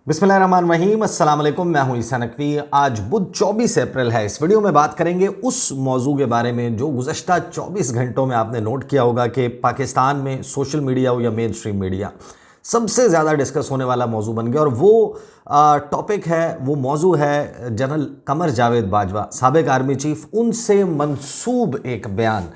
बिस्मिल्लाहिर्रहमानिर्रहीम, अस्सलाम वालेकुम। मैं हूं ईसा नकवी। आज बुध 24 अप्रैल है। इस वीडियो में बात करेंगे उस मौजू के बारे में जो गुज़श्ता 24 घंटों में आपने नोट किया होगा कि पाकिस्तान में सोशल मीडिया हो या मेन स्ट्रीम मीडिया सबसे ज़्यादा डिस्कस होने वाला मौजू बन गया। और वो टॉपिक है, वो मौजू है जनरल कमर जावेद बाजवा, साबिक आर्मी चीफ। उनसे मंसूब एक बयान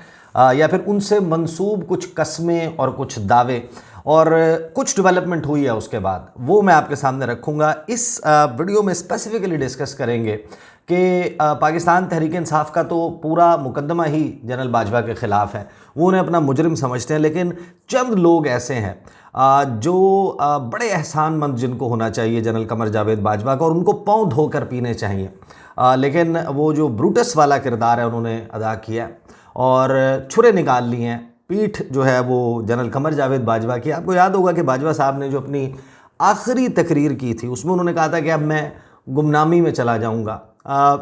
या फिर उनसे मंसूब कुछ कस्में और कुछ दावे और कुछ डेवलपमेंट हुई है उसके बाद, वो मैं आपके सामने रखूँगा। इस वीडियो में स्पेसिफिकली डिस्कस करेंगे कि पाकिस्तान तहरीक इंसाफ का तो पूरा मुकदमा ही जनरल बाजवा के ख़िलाफ़ है। वो उन्हें अपना मुजरिम समझते हैं, लेकिन चंद लोग ऐसे हैं जो बड़े एहसानमंद जिनको होना चाहिए जनरल कमर जावेद बाजवा का, और उनको पाँव धोकर पीने चाहिए। लेकिन वो जो ब्रूटस वाला किरदार है उन्होंने अदा किया और छुरे निकाल लिए हैं। पीठ जो है वो जनरल कमर जावेद बाजवा की। आपको याद होगा कि बाजवा साहब ने जो अपनी आखिरी तकरीर की थी उसमें उन्होंने कहा था कि अब मैं गुमनामी में चला जाऊंगा।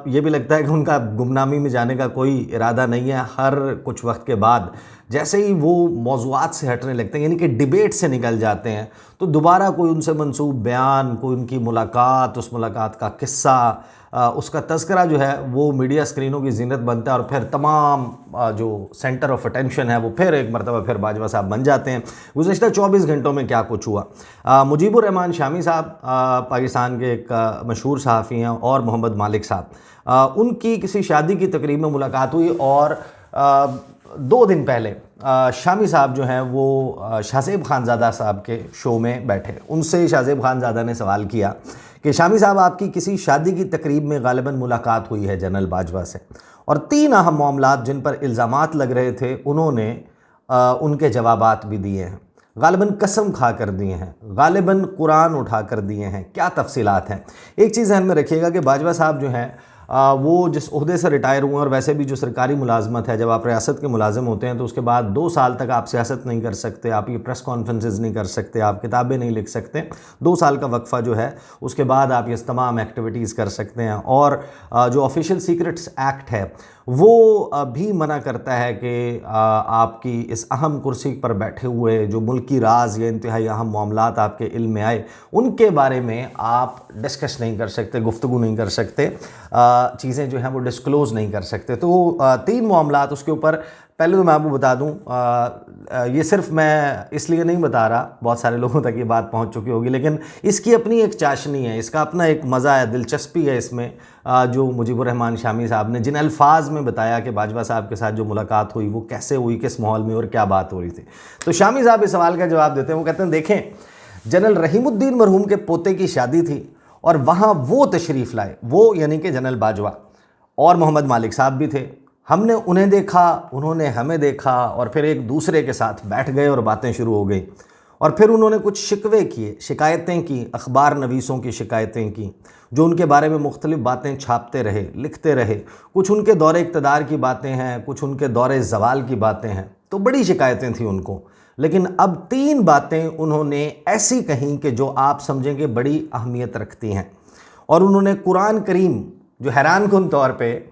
ये भी लगता है कि उनका गुमनामी में जाने का कोई इरादा नहीं है। हर कुछ वक्त के बाद जैसे ही वो मौज़ूआत से हटने लगते हैं, यानी कि डिबेट से निकल जाते हैं, तो दोबारा कोई उनसे मंसूब बयान, कोई उनकी मुलाकात, उस मुलाकात का किस्सा, उसका तज़किरा जो है वो मीडिया स्क्रीनों की ज़ीनत बनता है और फिर तमाम जो सेंटर ऑफ अटेंशन है वो फिर एक मरतबा फिर बाजवा साहब बन जाते हैं। गुज़श्ता 24 घंटों में क्या कुछ हुआ। मुजीबुर रहमान शामी साहब पाकिस्तान के एक मशहूर सहाफ़ी हैं, और मोहम्मद मालिक साहब, उनकी किसी शादी की तकरीब में मुलाकात हुई। और 2 दिन पहले शामी साहब जो हैं वो शाहज़ेब खानज़ादा साहब के शो में बैठे। उनसे शाहज़ेब खानज़ादा ने सवाल किया कि शामी साहब, आपकी किसी शादी की तकरीब में गालिबन मुलाकात हुई है जनरल बाजवा से, और 3 अहम मामलात जिन पर इल्ज़ामात लग रहे थे उन्होंने उनके जवाबात भी दिए हैं। गालिबन कसम खा कर दिए हैं, गालिबन कुरान उठा कर दिए हैं। क्या तफसीलात हैं? एक चीज़ ध्यान में रखिएगा कि बाजवा साहब जो हैं वो जिस ओहदे से रिटायर हुए, और वैसे भी जो सरकारी मुलाजमत है, जब आप रियासत के मुलाजिम होते हैं तो उसके बाद 2 साल तक आप सियासत नहीं कर सकते, आप ये प्रेस कॉन्फ्रेंसेस नहीं कर सकते, आप किताबें नहीं लिख सकते। 2 साल का वक्फ़ा जो है उसके बाद आप ये तमाम एक्टिविटीज़ कर सकते हैं। और जो ऑफिशियल सीक्रेट्स एक्ट है वो भी मना करता है कि आपकी इस अहम कुर्सी पर बैठे हुए जो मुल्की राज या इंतहाई अहम मामलात आपके इल्म में आए उनके बारे में आप डिस्कस नहीं कर सकते, गुफ्तगू नहीं कर सकते, चीज़ें जो हैं वो डिस्क्लोज़ नहीं कर सकते। तो 3 मामलात उसके ऊपर। पहले तो मैं आपको बता दूं, ये सिर्फ मैं इसलिए नहीं बता रहा, बहुत सारे लोगों तक ये बात पहुंच चुकी होगी, लेकिन इसकी अपनी एक चाशनी है, इसका अपना एक मज़ा है, दिलचस्पी है इसमें। जो मुजीबुर रहमान शामी साहब ने जिन अल्फाज में बताया कि बाजवा साहब के साथ जो मुलाकात हुई वो कैसे हुई, किस माहौल में और क्या बात हो रही थी। तो शामी साहब इस सवाल का जवाब देते हैं। वो कहते हैं, देखें, जनरल रहीमुद्दीन मरहूम के पोते की शादी थी और वहाँ वो तशरीफ़ लाए, वो यानी कि जनरल बाजवा, और मोहम्मद मालिक साहब भी थे। हमने उन्हें देखा, उन्होंने हमें देखा, और फिर एक दूसरे के साथ बैठ गए और बातें शुरू हो गई। और फिर उन्होंने कुछ शिकवे किए, शिकायतें की, अखबार नवीसों की शिकायतें की, जो उनके बारे में मुख्तलिफ बातें छापते रहे, लिखते रहे। कुछ उनके दौरे इक़्तिदार की बातें हैं, कुछ उनके दौरे ज़वाल की बातें हैं। तो बड़ी शिकायतें थी उनको। लेकिन अब 3 बातें उन्होंने ऐसी कहीं कि जो आप समझेंगे बड़ी अहमियत रखती हैं। और उन्होंने कुरान करीम, जो हैरान कुन तौर पर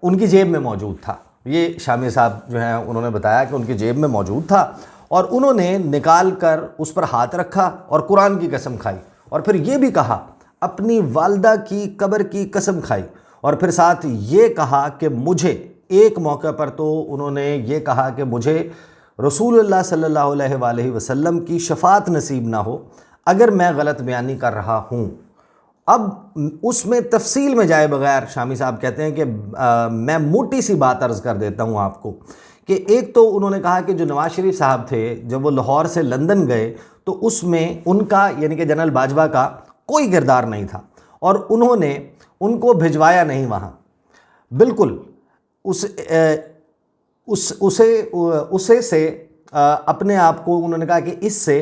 उनकी जेब में मौजूद था, ये शामी साहब जो हैं उन्होंने बताया कि उनकी जेब में मौजूद था, और उन्होंने निकाल कर उस पर हाथ रखा और कुरान की कसम खाई, और फिर ये भी कहा, अपनी वालदा की कब्र की कसम खाई, और फिर साथ ये कहा कि मुझे, एक मौके पर तो उन्होंने ये कहा कि मुझे रसूलुल्लाह सल्लल्लाहु अलैहि वसल्लम की शफाअत नसीब ना हो अगर मैं गलत बयानी कर रहा हूँ। अब उसमें तफसील में जाए बगैर शामी साहब कहते हैं कि मैं मोटी सी बात अर्ज़ कर देता हूँ आपको कि एक तो उन्होंने कहा कि जो नवाज शरीफ साहब थे, जब वो लाहौर से लंदन गए तो उसमें उनका, यानी कि जनरल बाजवा का, कोई किरदार नहीं था, और उन्होंने उनको भिजवाया नहीं वहाँ। बिल्कुल उसे से अपने आप को, उन्होंने कहा कि इससे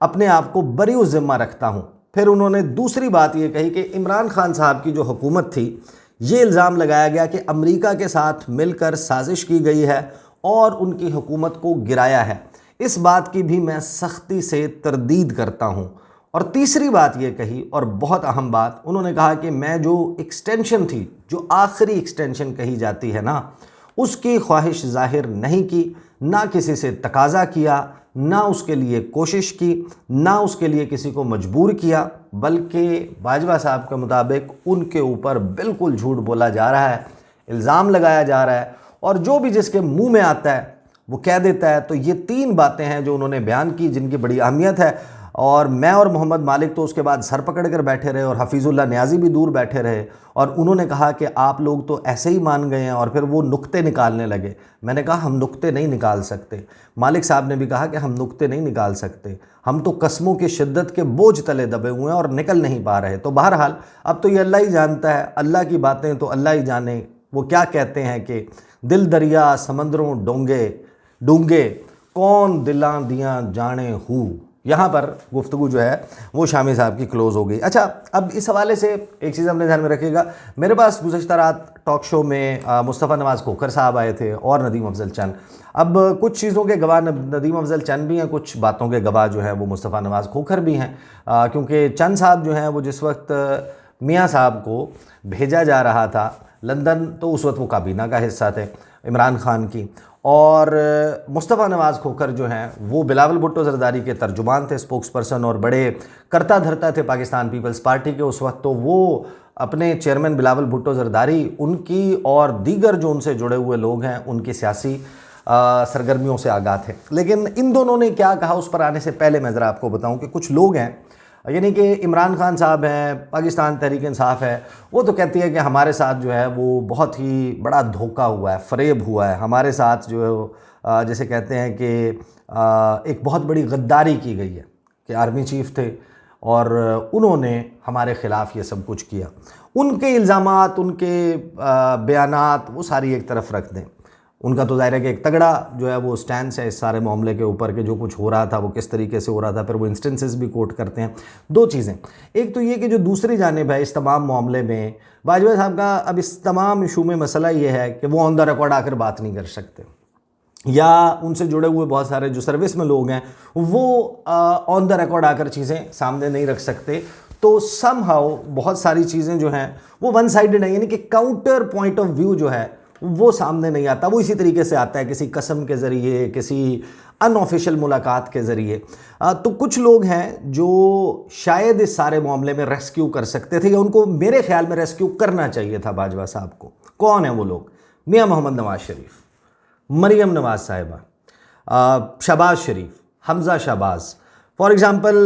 अपने आप को बरी ज़िम्मा रखता हूँ। फिर उन्होंने दूसरी बात ये कही कि इमरान खान साहब की जो हुकूमत थी, ये इल्ज़ाम लगाया गया कि अमेरिका के साथ मिलकर साजिश की गई है और उनकी हुकूमत को गिराया है। इस बात की भी मैं सख्ती से तरदीद करता हूँ। और तीसरी बात ये कही, और बहुत अहम बात, उन्होंने कहा कि मैं जो एक्सटेंशन थी, जो आखिरी एक्सटेंशन कही जाती है ना, उसकी ख्वाहिश ज़ाहिर नहीं की, ना किसी से तकाजा किया, ना उसके लिए कोशिश की, ना उसके लिए किसी को मजबूर किया, बल्कि बाजवा साहब के मुताबिक उनके ऊपर बिल्कुल झूठ बोला जा रहा है, इल्ज़ाम लगाया जा रहा है और जो भी जिसके मुंह में आता है वो कह देता है। तो ये 3 बातें हैं जो उन्होंने बयान की, जिनकी बड़ी अहमियत है। और मैं और मोहम्मद मालिक तो उसके बाद सर पकड़ कर बैठे रहे और हफीज़ुल्लाह न्याज़ी भी दूर बैठे रहे और उन्होंने कहा कि आप लोग तो ऐसे ही मान गए हैं, और फिर वो नुक्ते निकालने लगे। मैंने कहा हम नुक्ते नहीं निकाल सकते। मालिक साहब ने भी कहा कि हम नुक्ते नहीं निकाल सकते, हम तो कस्मों की शिद्दत के बोझ तले दबे हुए हैं और निकल नहीं पा रहे। तो बहरहाल अब तो ये अल्लाह ही जानता है, अल्लाह की बातें तो अल्लाह ही जाने। वो क्या कहते हैं कि दिल दरिया समंदरों डोंगे डूंगे, कौन दिलां दियाँ जाने हूँ। यहाँ पर गुफ्तगू जो है वो शामी साहब की क्लोज़ हो गई। अच्छा, अब इस हवाले से एक चीज़ अपने ध्यान में रखिएगा, मेरे पास गुज़श्ता रात टॉक शो में मुस्तफ़ा नवाज़ खोखर साहब आए थे और नदीम अफजल चंद। अब कुछ चीज़ों के गवाह नदीम अफजल चंद भी हैं, कुछ बातों के गवाह जो है वो मुस्तफ़ा नवाज़ खोखर भी हैं, क्योंकि चंद साहब जो हैं वो जिस वक्त मियाँ साहब को भेजा जा रहा था लंदन, तो उस वक्त वो काबीना का हिस्सा थे इमरान खान की, और मुस्तफ़ा नवाज़ खोखर जो हैं वो बिलावल भुट्टो ज़रदारी के तर्जुमान थे, स्पोक्स पर्सन और बड़े करता धरता थे पाकिस्तान पीपल्स पार्टी के उस वक्त। तो वो अपने चेयरमैन बिलावल भुट्टो ज़रदारी, उनकी और दीगर जो उनसे जुड़े हुए लोग हैं उनकी सियासी सरगर्मियों से आगाह थे। लेकिन इन दोनों ने क्या कहा उस पर आने से पहले मैं ज़रा आपको बताऊँ कि कुछ लोग हैं, यानी कि इमरान खान साहब हैं, पाकिस्तान तहरीक इंसाफ है, वो तो कहती है कि हमारे साथ जो है वो बहुत ही बड़ा धोखा हुआ है, फ़रेब हुआ है, हमारे साथ जो है जैसे कहते हैं कि एक बहुत बड़ी गद्दारी की गई है कि आर्मी चीफ़ थे और उन्होंने हमारे ख़िलाफ़ ये सब कुछ किया। उनके इल्ज़ामात, उनके बयानात वो सारी एक तरफ रख दें। उनका तो ज़ाहिर है कि एक तगड़ा जो है वो स्टैंड है इस सारे मामले के ऊपर कि जो कुछ हो रहा था वो किस तरीके से हो रहा था, फिर वो इंस्टेंसेस भी कोट करते हैं। 2 चीज़ें, एक तो ये कि जो दूसरी जानिब है इस तमाम मामले में, बाजवा साहब का अब इस तमाम इशू में मसला ये है कि वो ऑन द रिकॉर्ड आकर बात नहीं कर सकते, या उनसे जुड़े हुए बहुत सारे जो सर्विस में लोग हैं वो ऑन द रिकॉर्ड आकर चीज़ें सामने नहीं रख सकते। तो समहाउ बहुत सारी चीज़ें जो हैं वो वन साइडेड हैं, यानी कि काउंटर पॉइंट ऑफ व्यू जो है वो सामने नहीं आता, वो इसी तरीके से आता है किसी कसम के ज़रिए, किसी अनऑफिशियल मुलाकात के ज़रिए। तो कुछ लोग हैं जो शायद इस सारे मामले में रेस्क्यू कर सकते थे, या उनको मेरे ख्याल में रेस्क्यू करना चाहिए था बाजवा साहब को। कौन है वो लोग? मियाँ मोहम्मद नवाज़ शरीफ, मरियम नवाज़ साहिबा, शहबाज शरीफ, हमज़ा शहबाज, फॉर एग्ज़ाम्पल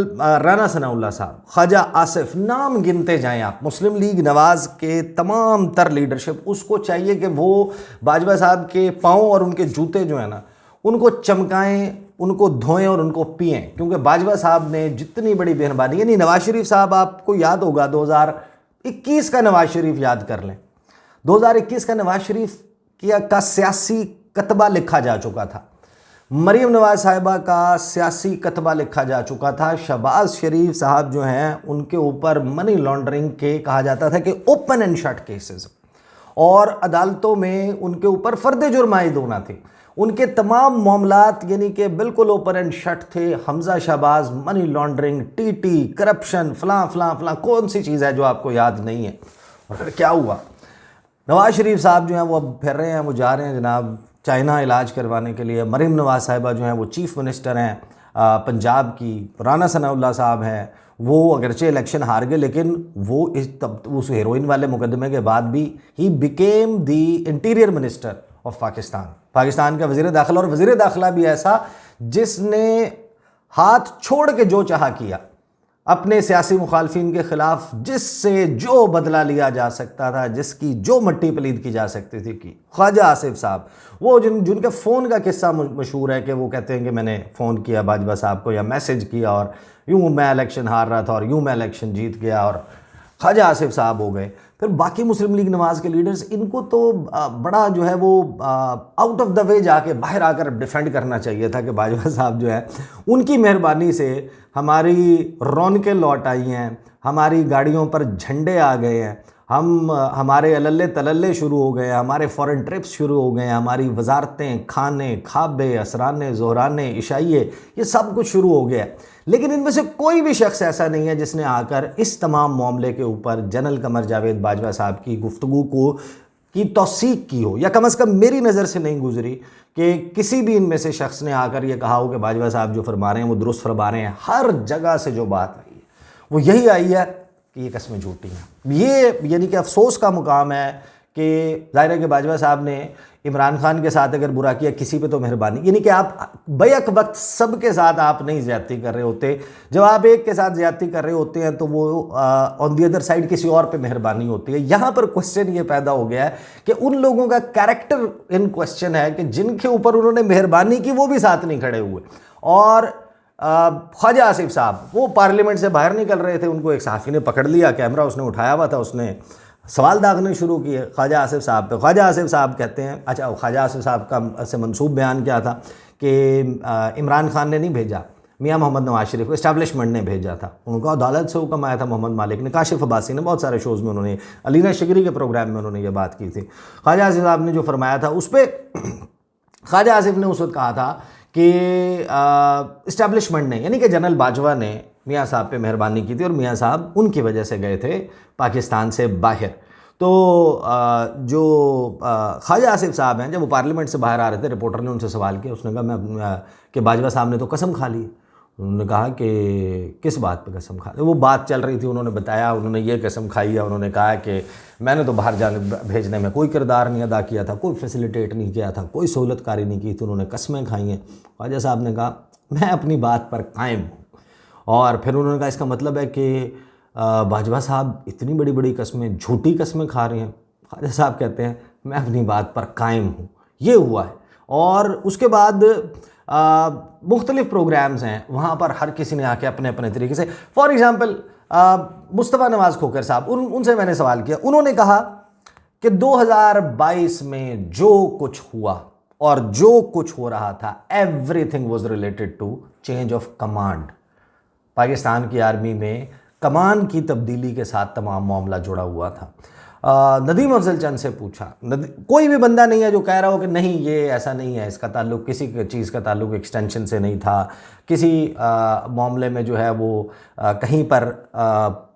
राना सनाउल्लाह साहब, ख्वाजा आसिफ, नाम गिनते जाएं आप। मुस्लिम लीग नवाज़ के तमाम तर लीडरशिप, उसको चाहिए कि वो बाजवा साहब के पाँव और उनके जूते जो है ना उनको चमकाएं, उनको धोएं और उनको पिएं, क्योंकि बाजवा साहब ने जितनी बड़ी मेहरबानी, यानी नवाज़ शरीफ साहब, आपको याद होगा 2021 का नवाज़ शरीफ याद कर लें, 2021 का नवाज़ शरीफ का सियासी कतबा लिखा जा चुका था, मरियम नवाज़ साहिबा का सियासी कतबा लिखा जा चुका था, शहबाज शरीफ साहब जो हैं उनके ऊपर मनी लॉन्ड्रिंग के कहा जाता था कि ओपन एंड शट केसेस, और अदालतों में उनके ऊपर फर्द जुर्म आयद होना थे। उनके तमाम मामलात यानी कि बिल्कुल ओपन एंड शट थे। Hamza Shahbaz, money laundering, TT, corruption, फलां फलां फलां, कौन सी चीज़ है जो आपको याद नहीं है? और फिर क्या हुआ? नवाज़ शरीफ साहब जो हैं वो अब फिर रहे हैं, वो जा रहे हैं जनाब चाइना इलाज करवाने के लिए। मरियम नवाज़ साहिबा जो हैं वो चीफ़ मिनिस्टर हैं पंजाब की। राना सनाउल्लाह साहब हैं, वो अगरचे इलेक्शन हार गए, लेकिन वो उस हेरोइन वाले मुकदमे के बाद भी he became the interior minister of Pakistan का वज़ीर दाखिला, और वज़ीर दाखिला भी ऐसा जिसने हाथ छोड़ के जो चाहा किया, अपने सियासी मुखालफिन के ख़िलाफ़ जिससे जो बदला लिया जा सकता था, जिसकी जो मट्टी पलीद की जा सकती थी की। ख्वाजा आसिफ साहब, वो जिनके फ़ोन का किस्सा मशहूर है कि वो कहते हैं कि मैंने फ़ोन किया बाजवा साहब को या मैसेज किया और यूँ मैं इलेक्शन हार रहा था और यूँ मैं इलेक्शन जीत गया, और ख्वाजा आसिफ साहब हो गए। फिर बाकी मुस्लिम लीग नवाज़ के लीडर्स, इनको तो बड़ा जो है वो आउट ऑफ द वे जाके बाहर आकर डिफेंड करना चाहिए था कि बाजवा साहब जो है उनकी मेहरबानी से हमारी रौनकें लौट आई हैं, हमारी गाड़ियों पर झंडे आ गए हैं, हमारे अल्ले तलल्ले शुरू हो गए हैं, हमारे फ़ॉरेन ट्रिप्स शुरू हो गए हैं, हमारी वजारतें, खाने, खाबे, असराने, ज़ोहराने, इशाइये, ये सब कुछ शुरू हो गया है। लेकिन इनमें से कोई भी शख्स ऐसा नहीं है जिसने आकर इस तमाम मामले के ऊपर जनरल कमर जावेद बाजवा साहब की गुफ्तगू को की तौसीक की हो, या कम से कम मेरी नज़र से नहीं गुजरी कि किसी भी इनमें से शख्स ने आकर ये कहा हो कि बाजवा साहब जो फरमा रहे हैं वो दुरुस्त फरमा रहे हैं। हर जगह से जो बात आई है वो यही आई है कि ये कस्में झूठी हैं। ये यानी कि अफसोस का मुकाम है कि ज़ाहिर है कि बाजवा साहब ने इमरान खान के साथ अगर बुरा किया, किसी पे तो मेहरबानी, यानी कि आप बैक वक्त सब के साथ आप नहीं ज़्यादती कर रहे होते। जब आप एक के साथ ज़्यादती कर रहे होते हैं तो वो ऑन दी अदर साइड किसी और पे मेहरबानी होती है। यहाँ पर क्वेश्चन ये पैदा हो गया है कि उन लोगों का कैरेक्टर इन क्वेश्चन है कि जिनके ऊपर उन्होंने मेहरबानी की वो भी साथ नहीं खड़े हुए। और ख्वाजा आसिफ साहब वो पार्लियामेंट से बाहर निकल रहे थे, उनको एक सहाफ़ी ने पकड़ लिया, कैमरा उसने उठाया हुआ था, उसने सवाल दागने शुरू किए ख्वाजा आसिफ साहब पे। ख्वाजा आसिफ साहब कहते हैं, अच्छा ख्वाजा आसिफ साहब का से मंसूब बयान क्या था कि इमरान खान ने नहीं भेजा, मियां मोहम्मद नवाज शरीफ को इस्टेब्लिशमेंट ने भेजा था। उनको अदालत से हुक्म आया था, मोहम्मद मालिक ने, काशिफ अब्बासी ने, बहुत सारे शोज़ में उन्होंने, अलीना शिगरी के प्रोग्राम में उन्होंने ये बात की थी। ख्वाजा आसिफ साहब ने जो फरमाया था उस पर ख्वाजा आसिफ ने उस वक्त कहा था कि इस्टेब्लिशमेंट ने, यानी कि जनरल बाजवा ने मियाँ साहब पे मेहरबानी की थी और मियाँ साहब उनकी वजह से गए थे पाकिस्तान से बाहर। तो जो ख्वाजा आसिफ साहब हैं, जब वो पार्लियामेंट से बाहर आ रहे थे, रिपोर्टर ने उनसे सवाल किया, उसने कहा मैं कि बाजवा साहब ने तो कसम खा ली। उन्होंने कहा कि किस बात पे कसम खा ली? वो बात चल रही थी, उन्होंने बताया उन्होंने ये कसम खाई है, उन्होंने कहा कि मैंने तो बाहर जाने भेजने में कोई किरदार नहीं अदा किया था, कोई फैसिलिटेट नहीं किया था, कोई सहूलतकारी नहीं की थी, उन्होंने कस्में खाई हैं। ख्वाजा साहब ने कहा मैं अपनी बात पर कायम हूँ। और फिर उन्होंने कहा इसका मतलब है कि बाजवा साहब इतनी बड़ी बड़ी कस्में, झूठी कस्में खा रहे हैं। ख्वाजा साहब कहते हैं मैं अपनी बात पर कायम हूँ। ये हुआ है। और उसके बाद मुख्तलिफ़ प्रोग्राम्स हैं, वहाँ पर हर किसी ने आके अपने अपने तरीके से, फॉर एग्ज़ाम्पल मुस्तफ़ा नवाज़ खोखर साहब, उनसे मैंने सवाल किया, उन्होंने कहा कि 2022 में जो कुछ हुआ और जो कुछ हो रहा था, everything was related to change of command. Pakistan की आर्मी में कमान की तब्दीली के साथ तमाम मामला जुड़ा हुआ था। नदीम अफजल चंद से पूछा, कोई भी बंदा नहीं है जो कह रहा हो कि नहीं ये ऐसा नहीं है, इसका ताल्लुक किसी चीज़ का ताल्लुक एक्सटेंशन से नहीं था, किसी मामले में जो है वो कहीं पर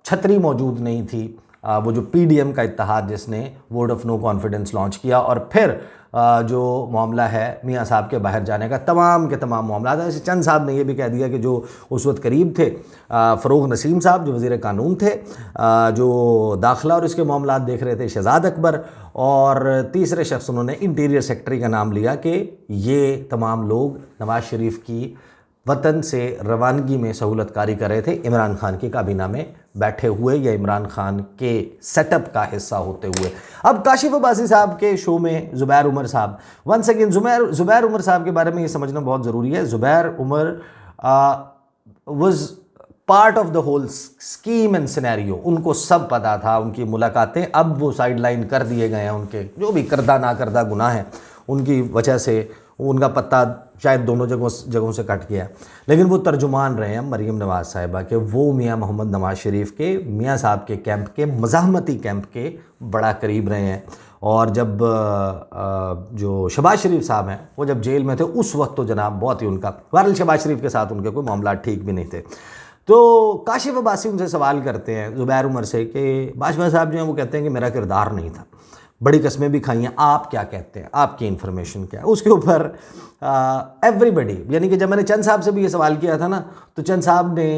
छतरी मौजूद नहीं थी। वो जो पीडीएम का इत्तेहाद जिसने vote of no confidence launch किया, और फिर जो मामला है मियाँ साहब के बाहर जाने का, तमाम के तमाम मामला था। जैसे चंद साहब ने ये भी कह दिया कि जो उस वक्त करीब थे, फ़रोग नसीम साहब जो वज़ीर कानून थे, जो दाखिला और इसके मामला देख रहे थे शहजाद अकबर, और तीसरे शख्स उन्होंने इंटीरियर सेक्रेटरी का नाम लिया कि ये तमाम लोग नवाज़ शरीफ की वतन से रवानगी में सहूलतकारी कर रहे थे, इमरान खान की काबीना में बैठे हुए या इमरान खान के सेटअप का हिस्सा होते हुए। अब काशिफ अब्बासी साहब के शो में ज़ुबैर उमर साहब, वंस अगेन ज़ुबैर उमर साहब के बारे में ये समझना बहुत ज़रूरी है। Zubair Umar was part of the whole scheme and scenario. उनको सब पता था, उनकी मुलाकातें अब वो साइड लाइन कर दिए गए हैं, उनके जो भी करदा ना करदा गुनाह है उनकी वजह से उनका पत्ता शायद दोनों जगहों से कट गया, लेकिन वो तर्जुमान रहे हैं मरीम नवाज़ साहिबा के। वो मियाँ मोहम्मद नवाज़ शरीफ के, मियाँ साहब के कैंप के, मज़ाहमती कैंप के बड़ा करीब रहे हैं। और जब जो शहबाज शरीफ साहब हैं वो जब जेल में थे उस वक्त तो जनाब बहुत ही उनका, बहरहाल शहबाज शरीफ के साथ उनके कोई मामला ठीक भी नहीं थे। तो काशिफ अब्बासी उनसे सवाल करते हैं ज़ुबैर उमर से कि बाजवा साहब जो हैं वो कहते हैं कि मेरा किरदार नहीं था, बड़ी कस्में भी खाई हैं, आप क्या कहते हैं, आपकी इन्फॉर्मेशन क्या है? उसके ऊपर एवरीबडी, यानी कि जब मैंने चंद साहब से भी ये सवाल किया था ना, तो चंद साहब ने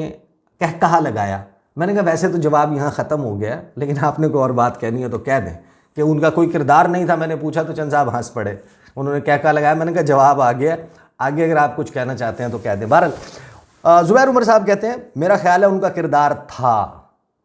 कहा लगाया। मैंने कहा वैसे तो जवाब यहाँ ख़त्म हो गया, लेकिन आपने कोई और बात कहनी है तो कह दें कि उनका कोई किरदार नहीं था। मैंने पूछा तो चंद साहब हंस पड़े, उन्होंने कहा लगाया। मैंने कहा जवाब आ गया, आगे अगर आप कुछ कहना चाहते हैं तो कह दें। बहरहाल ज़ुबैर उमर साहब कहते हैं मेरा ख्याल है उनका किरदार था,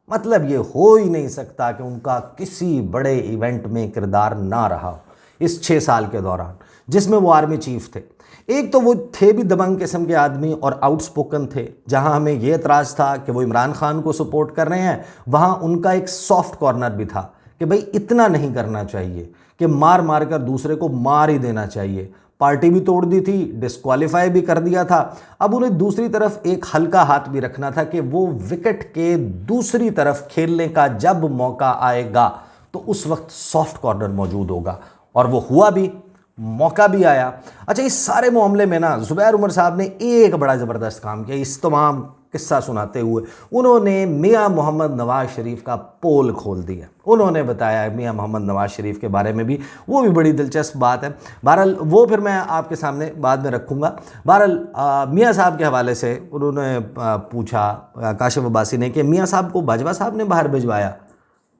मतलब ये हो ही नहीं सकता कि उनका किसी बड़े इवेंट में किरदार ना रहा इस 6 साल के दौरान जिसमें वो आर्मी चीफ थे। एक तो वो थे भी दबंग किस्म के आदमी और आउटस्पोकन थे। जहां हमें ये एतराज़ था कि वो इमरान खान को सपोर्ट कर रहे हैं, वहां उनका एक सॉफ्ट कॉर्नर भी था कि भाई इतना नहीं करना चाहिए कि मार मार कर दूसरे को मार ही देना चाहिए। पार्टी भी तोड़ दी थी, डिस्क्वालीफाई भी कर दिया था। अब उन्हें दूसरी तरफ एक हल्का हाथ भी रखना था कि वो विकेट के दूसरी तरफ खेलने का जब मौका आएगा तो उस वक्त सॉफ्ट कॉर्नर मौजूद होगा, और वो हुआ भी, मौका भी आया। अच्छा, इस सारे मामले में ना ज़ुबैर उमर साहब ने एक बड़ा ज़बरदस्त काम किया इस तमाम किस्सा सुनाते हुए उन्होंने मियां मोहम्मद नवाज शरीफ का पोल खोल दिया। उन्होंने बताया मियां मोहम्मद नवाज शरीफ के बारे में भी, वो भी बड़ी दिलचस्प बात है। बहरहाल वो फिर मैं आपके सामने बाद में रखूँगा। बहरहाल मियां साहब के हवाले से उन्होंने पूछा काशिफ अब्बासी ने कि मियां साहब को बाजवा साहब ने बाहर भिजवाया,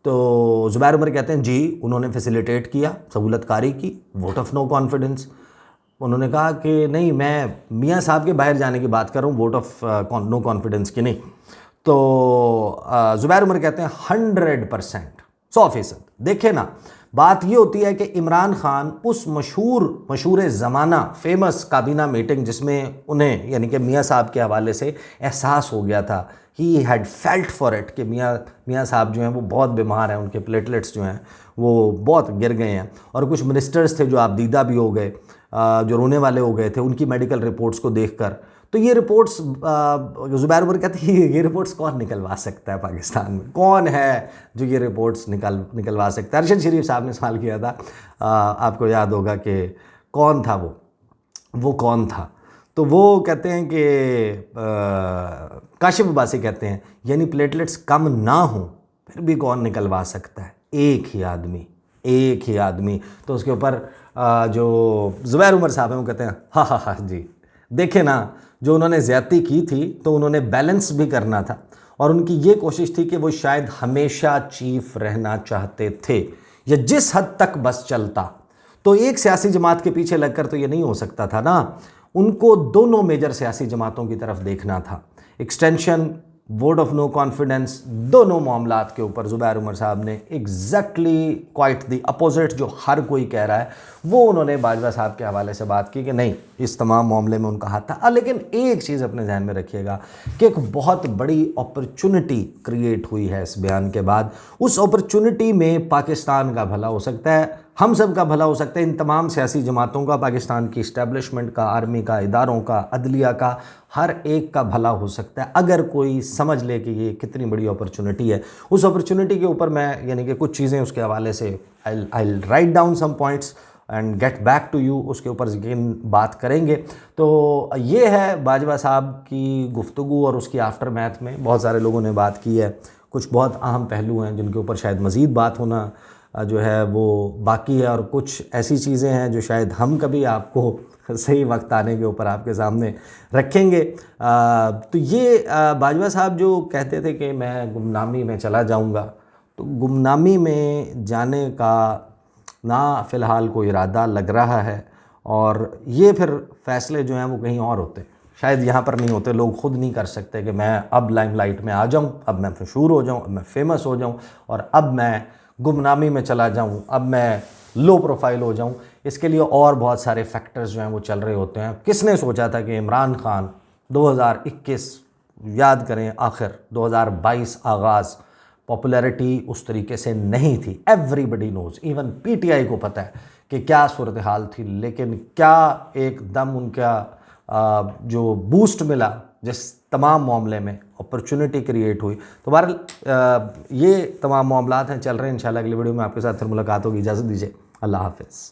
तो ज़ुबैर उमर कहते हैं जी उन्होंने फैसिलिटेट किया, सहूलतकारी की, वोट ऑफ नो कॉन्फिडेंस। उन्होंने कहा कि नहीं, मैं मियां साहब के बाहर जाने की बात कर रहा हूँ, वोट ऑफ नो कॉन्फिडेंस की नहीं। तो ज़ुबैर उमर कहते हैं 100%, 100%। देखे ना, बात ये होती है कि इमरान खान उस मशहूर ज़माना फेमस काबीना मीटिंग जिसमें उन्हें यानी कि मियां साहब के हवाले से एहसास हो गया था, he had felt for it, कि मियां साहब जो हैं वो बहुत बीमार हैं, उनके प्लेटलेट्स जो हैं वो बहुत गिर गए हैं, और कुछ मिनिस्टर्स थे जो आप दीदा भी हो गए, जो रोने वाले हो गए थे उनकी मेडिकल रिपोर्ट्स को देखकर। तो ये रिपोर्ट्स ज़ुबैर उमर कहते हैं ये रिपोर्ट्स कौन निकलवा सकता है पाकिस्तान में, कौन है जो ये रिपोर्ट्स निकलवा सकता है। अरशद शरीफ साहब ने सवाल किया था, आपको याद होगा कि कौन था वो कौन था। तो वो कहते हैं कि काशिफ अब्बासी कहते हैं यानी प्लेटलेट्स कम ना हो फिर भी कौन निकलवा सकता है, एक ही आदमी। तो उसके ऊपर जो ज़ुबैर उमर साहब हैं वो कहते हैं हाँ जी, देखे ना, जो उन्होंने ज़्यादती की थी तो उन्होंने बैलेंस भी करना था, और उनकी ये कोशिश थी कि वो शायद हमेशा चीफ रहना चाहते थे, या जिस हद तक बस चलता। तो एक सियासी जमात के पीछे लगकर तो ये नहीं हो सकता था ना, उनको दोनों मेजर सियासी जमातों की तरफ देखना था। Extension, vote of no confidence, दोनों मामलात के ऊपर ज़ुबैर उमर साहब ने एग्जैक्टली क्वाइट द अपोजिट जो हर कोई कह रहा है, वो उन्होंने बाजवा साहब के हवाले से बात की कि नहीं, इस तमाम मामले में उनका हाथ था। लेकिन एक चीज़ अपने ध्यान में रखिएगा कि एक बहुत बड़ी अपॉर्चुनिटी क्रिएट हुई है इस बयान के बाद। उस अपॉर्चुनिटी में पाकिस्तान का भला हो सकता है, हम सब का भला हो सकता है, इन तमाम सियासी जमातों का, पाकिस्तान की इस्टेब्लिशमेंट का, आर्मी का, इदारों का, अदलिया का, हर एक का भला हो सकता है अगर कोई समझ ले कि ये कितनी बड़ी अपॉर्चुनिटी है। उस अपॉर्चुनिटी के ऊपर मैं यानी कि कुछ चीज़ें उसके हवाले से I write down some points and get back to you, उसके ऊपर यकीन बात करेंगे। तो ये है बाजवा साहब की गुफ्तगू, और उसकी आफ्टर मैथ में बहुत सारे लोगों ने बात की है। कुछ बहुत अहम पहलू हैं जिनके ऊपर शायद मज़ीद बात होना जो है वो बाकी है, और कुछ ऐसी चीज़ें हैं जो शायद हम कभी आपको सही वक्त आने के ऊपर आपके सामने रखेंगे। तो ये बाजवा साहब जो कहते थे कि मैं गुमनामी में चला जाऊंगा, तो गुमनामी में जाने का ना फ़िलहाल कोई इरादा लग रहा है, और ये फिर फ़ैसले जो हैं वो कहीं और होते, शायद यहाँ पर नहीं होते। लोग ख़ुद नहीं कर सकते कि मैं अब लाइमलाइट में आ जाऊँ, अब मैं मशहूर हो जाऊँ, अब मैं फेमस हो जाऊँ, और अब मैं गुमनामी में चला जाऊँ, अब मैं लो प्रोफाइल हो जाऊँ। इसके लिए और बहुत सारे फैक्टर्स जो हैं वो चल रहे होते हैं। किसने सोचा था कि इमरान खान 2021 याद करें आखिर 2022 आगाज़, पॉपुलैरिटी उस तरीके से नहीं थी। एवरीबडी नोज़, इवन पीटीआई को पता है कि क्या सूरत हाल थी, लेकिन क्या एकदम उनका जो बूस्ट मिला, जिस तमाम मामले में अपॉर्चुनिटी क्रिएट हुई। तो बहरहाल ये तमाम मामलात हैं, चल रहे हैं। इंशाल्लाह अगली वीडियो में आपके साथ फिर मुलाकात होगी। इजाज़त दीजिए, अल्लाह हाफ़िज़।